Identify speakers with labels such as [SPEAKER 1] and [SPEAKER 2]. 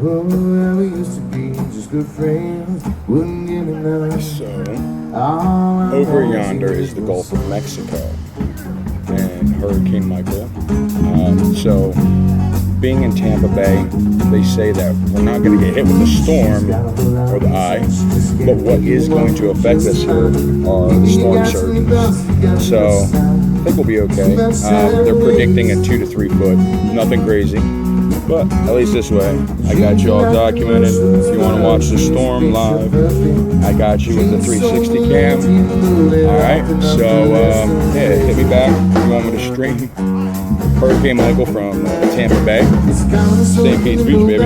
[SPEAKER 1] So, over yonder is the Gulf of Mexico and Hurricane Michael. So, being in Tampa Bay, they say that we're not going to get hit with the storm or the eye, but what is going to affect us here are the storm surges. So, I think we'll be okay. They're predicting a 2 to 3 foot, nothing crazy. But at least this way, I got you all documented. If you want to watch the storm live, I got you with the 360 cam. Alright, so yeah, hit me back if you want me to stream Hurricane Michael from Tampa Bay. St. Pete's Beach, baby.